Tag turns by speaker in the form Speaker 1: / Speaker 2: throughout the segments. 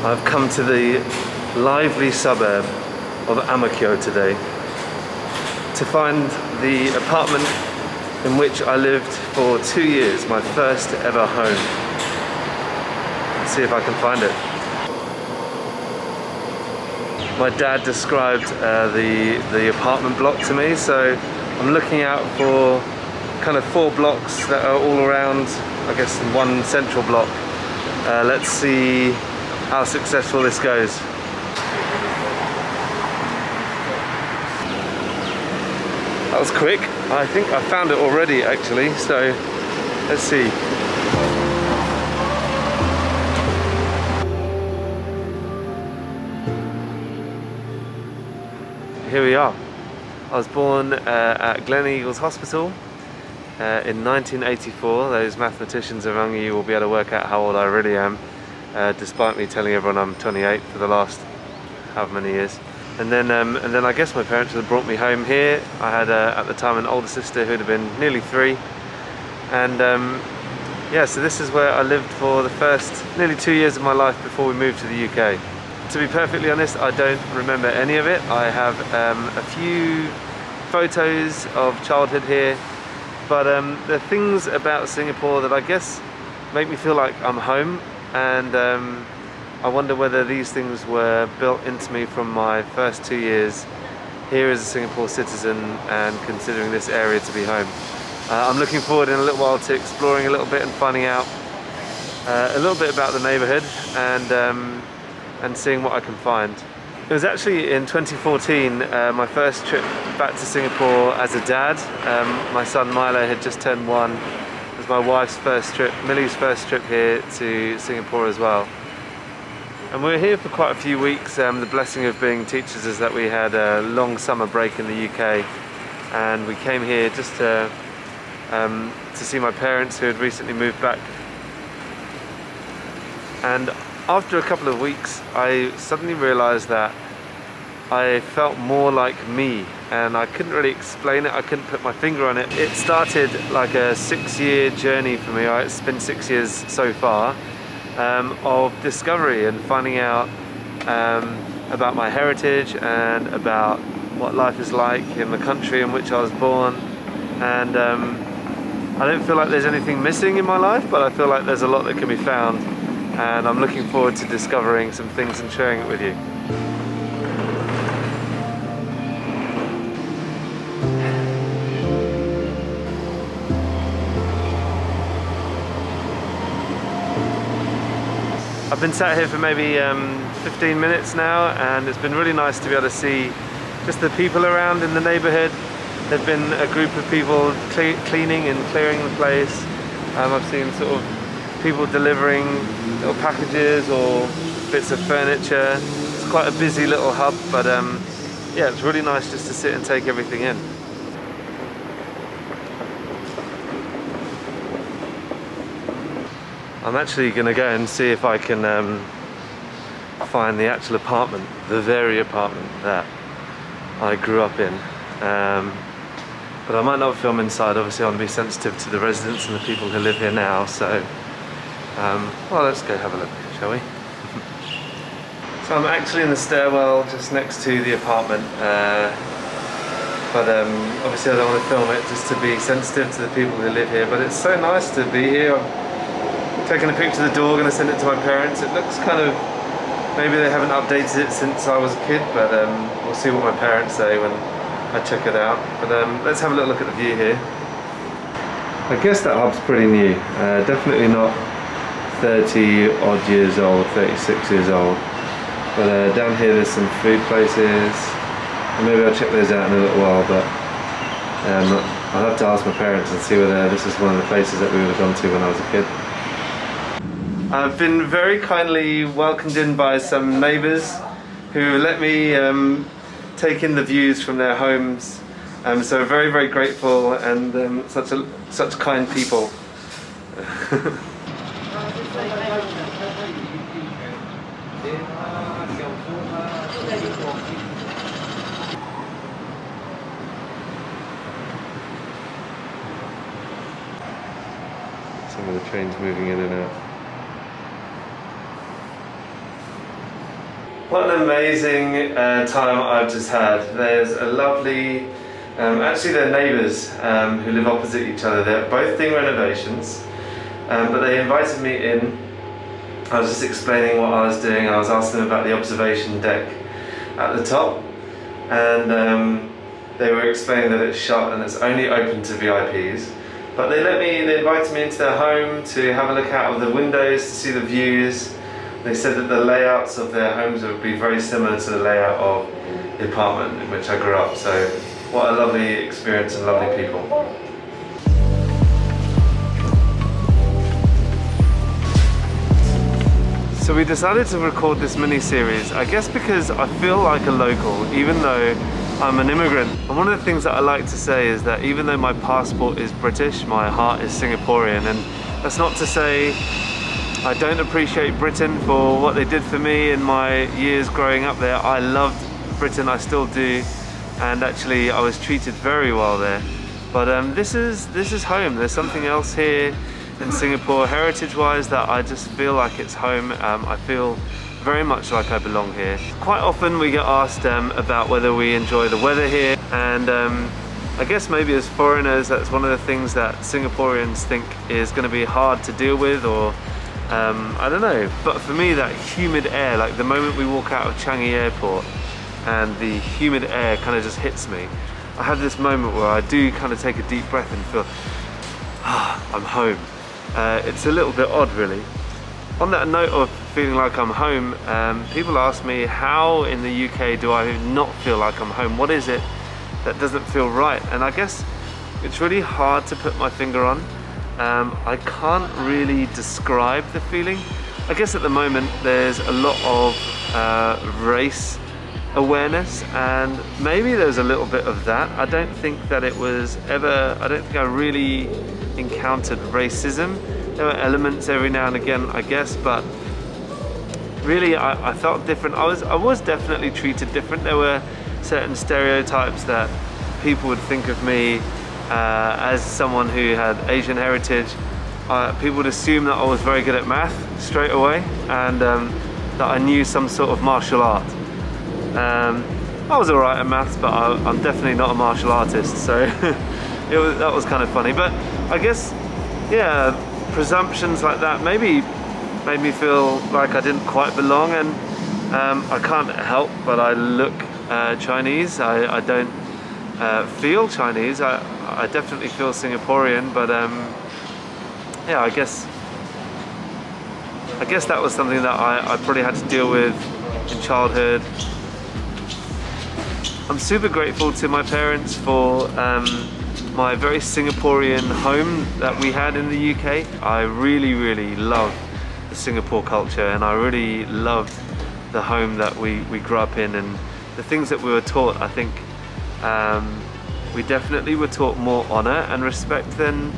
Speaker 1: I've come to the lively suburb of Amakyo today to find the apartment in which I lived for 2 years, my first ever home. Let's see if I can find it. My dad described the apartment block to me, so I'm looking out for kind of 4 blocks that are all around, I guess, in one central block. Let's see how successful this goes. That was quick. I think I found it already actually, so let's see. Here we are. I was born at Glen Eagles Hospital in 1984. Those mathematicians among you will be able to work out how old I really am, despite me telling everyone I'm 28 for the last however many years. And then I guess my parents had brought me home here. I had at the time an older sister who'd have been nearly 3, and yeah, so this is where I lived for the first nearly 2 years of my life before we moved to the UK. To be perfectly honest, I don't remember any of it. I have a few photos of childhood here, but there are things about Singapore that I guess make me feel like I'm home, and I wonder whether these things were built into me from my first 2 years here as a Singapore citizen and considering this area to be home. I'm looking forward in a little while to exploring a little bit and finding out a little bit about the neighbourhood and seeing what I can find. It was actually in 2014, my first trip back to Singapore as a dad. My son Milo had just turned 1. It was my wife's first trip, Millie's first trip here to Singapore as well. And we were here for quite a few weeks. The blessing of being teachers is that we had a long summer break in the UK, and we came here just to see my parents who had recently moved back. And after a couple of weeks, I suddenly realised that I felt more like me, and I couldn't really explain it. I couldn't put my finger on it. It started like a 6-year journey for me. It's been 6 years so far of discovery and finding out about my heritage and about what life is like in the country in which I was born. And I don't feel like there's anything missing in my life, but I feel like there's a lot that can be found. And I'm looking forward to discovering some things and sharing it with you. I've been sat here for maybe 15 minutes now, and it's been really nice to be able to see just the people around in the neighbourhood. There've been a group of people cleaning and clearing the place. I've seen sort of people delivering little packages or bits of furniture. It's quite a busy little hub, but yeah, it's really nice just to sit and take everything in. I'm actually going to go and see if I can find the actual apartment, the very apartment that I grew up in. But I might not film inside. Obviously I want to be sensitive to the residents and the people who live here now, so well, let's go have a look, shall we? So I'm actually in the stairwell just next to the apartment, but obviously I don't want to film it just to be sensitive to the people who live here, but it's so nice to be here. I'm taking a picture of the door, going to send it to my parents. It looks kind of, maybe they haven't updated it since I was a kid, but we'll see what my parents say when I check it out. But let's have a little look at the view here. I guess that hub's pretty new, definitely not 30 odd years old, 36 years old. But down here there's some food places, and maybe I'll check those out in a little while, but I'll have to ask my parents and see whether this is one of the places that we would have gone to when I was a kid. I've been very kindly welcomed in by some neighbours who let me take in the views from their homes, so very, very grateful, and such kind people. Some of the trains moving in and out. What an amazing time I've just had. There's a lovely, actually they're neighbours who live opposite each other. They're both doing renovations, but they invited me in. I was just explaining what I was doing. I was asking them about the observation deck at the top, and they were explaining that it's shut and it's only open to VIPs. But they invited me into their home to have a look out of the windows to see the views. They said that the layouts of their homes would be very similar to the layout of the apartment in which I grew up. So what a lovely experience and lovely people. So we decided to record this mini-series, I guess because I feel like a local, even though I'm an immigrant. And one of the things that I like to say is that even though my passport is British, my heart is Singaporean. And that's not to say I don't appreciate Britain for what they did for me in my years growing up there. I loved Britain, I still do, and actually I was treated very well there. But this is home. There's something else here in Singapore, heritage-wise, that I just feel like it's home. I feel very much like I belong here. Quite often we get asked about whether we enjoy the weather here, and I guess maybe as foreigners that's one of the things that Singaporeans think is going to be hard to deal with, or I don't know, but for me that humid air, like the moment we walk out of Changi Airport and the humid air kind of just hits me, I have this moment where I do kind of take a deep breath and feel, I'm home. It's a little bit odd really. On that note of feeling like I'm home, people ask me how in the UK do I not feel like I'm home? What is it that doesn't feel right? And I guess it's really hard to put my finger on. I can't really describe the feeling. I guess at the moment there's a lot of race awareness, and maybe there's a little bit of that. I don't think that it was ever, I don't think I really encountered racism. There were elements every now and again, I guess, but really I felt different. I was definitely treated different. There were certain stereotypes that people would think of me as someone who had Asian heritage. People would assume that I was very good at math straight away, and that I knew some sort of martial art. I was alright at maths, but I'm definitely not a martial artist, so that was kind of funny. But I guess, yeah, presumptions like that maybe made me feel like I didn't quite belong, and I can't help but I look Chinese. I don't feel Chinese. I definitely feel Singaporean, but yeah, I guess that was something that I probably had to deal with in childhood. I'm super grateful to my parents for my very Singaporean home that we had in the UK. I really love the Singapore culture, and I really loved the home that we grew up in, and the things that we were taught. I think we definitely were taught more honour and respect than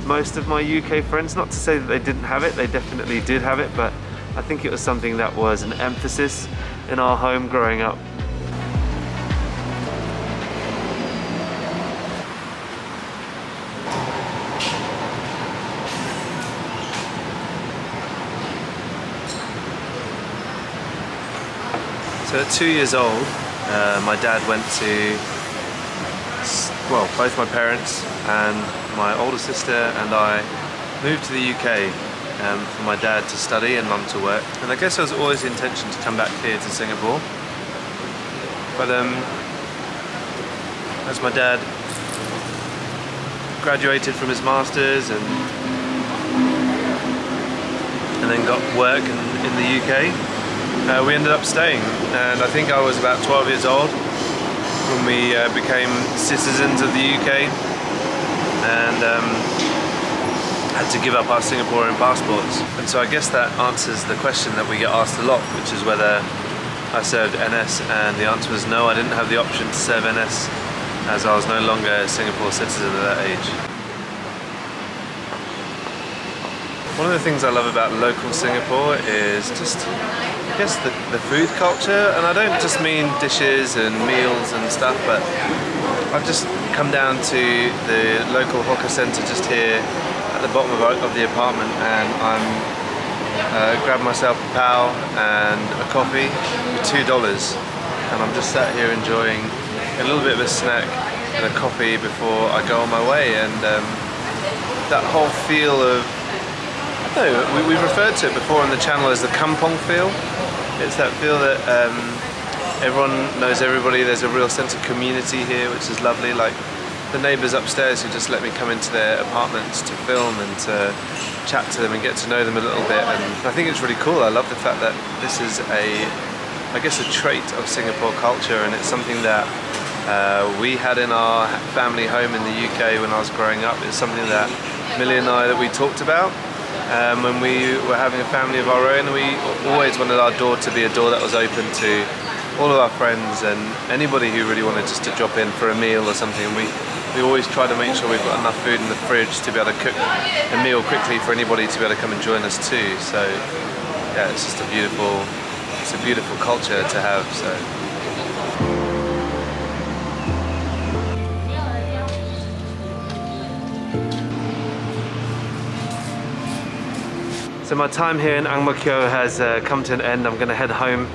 Speaker 1: most of my UK friends. Not to say that they didn't have it, they definitely did have it, but I think it was something that was an emphasis in our home growing up. So at 2 years old, my dad went to, well, both my parents and my older sister and I moved to the UK for my dad to study and mum to work. And I guess there was always the intention to come back here to Singapore. But as my dad graduated from his masters and then got work in the UK, we ended up staying, and I think I was about 12 years old when we became citizens of the UK and had to give up our Singaporean passports. And so I guess that answers the question that we get asked a lot, which is whether I served NS, and the answer was no, I didn't have the option to serve NS as I was no longer a Singapore citizen at that age. One of the things I love about local Singapore is just, I guess, the food culture, and I don't just mean dishes and meals and stuff, but I've just come down to the local hawker centre just here at the bottom of the apartment, and I'm grabbed myself a pao and a coffee for $2, and I'm just sat here enjoying a little bit of a snack and a coffee before I go on my way. And that whole feel of, I don't know, we've referred to it before on the channel as the kampong feel. It's that feel that everyone knows everybody. There's a real sense of community here, which is lovely. Like the neighbours upstairs who just let me come into their apartments to film and to chat to them and get to know them a little bit. And I think it's really cool. I love the fact that this is I guess a trait of Singapore culture, and it's something that we had in our family home in the UK when I was growing up. It's something that Millie and I, that we talked about when we were having a family of our own. We always wanted our door to be a door that was open to all of our friends and anybody who really wanted just to drop in for a meal or something. We always try to make sure we've got enough food in the fridge to be able to cook a meal quickly for anybody to be able to come and join us too. So yeah, it's just a beautiful culture to have. So my time here in Ang Mo Kio has come to an end. I'm going to head home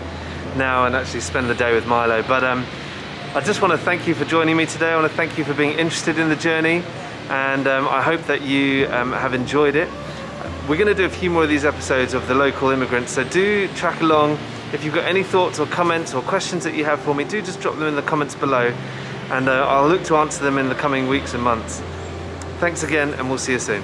Speaker 1: now and actually spend the day with Milo. But I just want to thank you for joining me today. I want to thank you for being interested in the journey, and I hope that you have enjoyed it. We're going to do a few more of these episodes of The Local Immigrant, so do track along. If you've got any thoughts or comments or questions that you have for me, do just drop them in the comments below, and I'll look to answer them in the coming weeks and months. Thanks again, and we'll see you soon.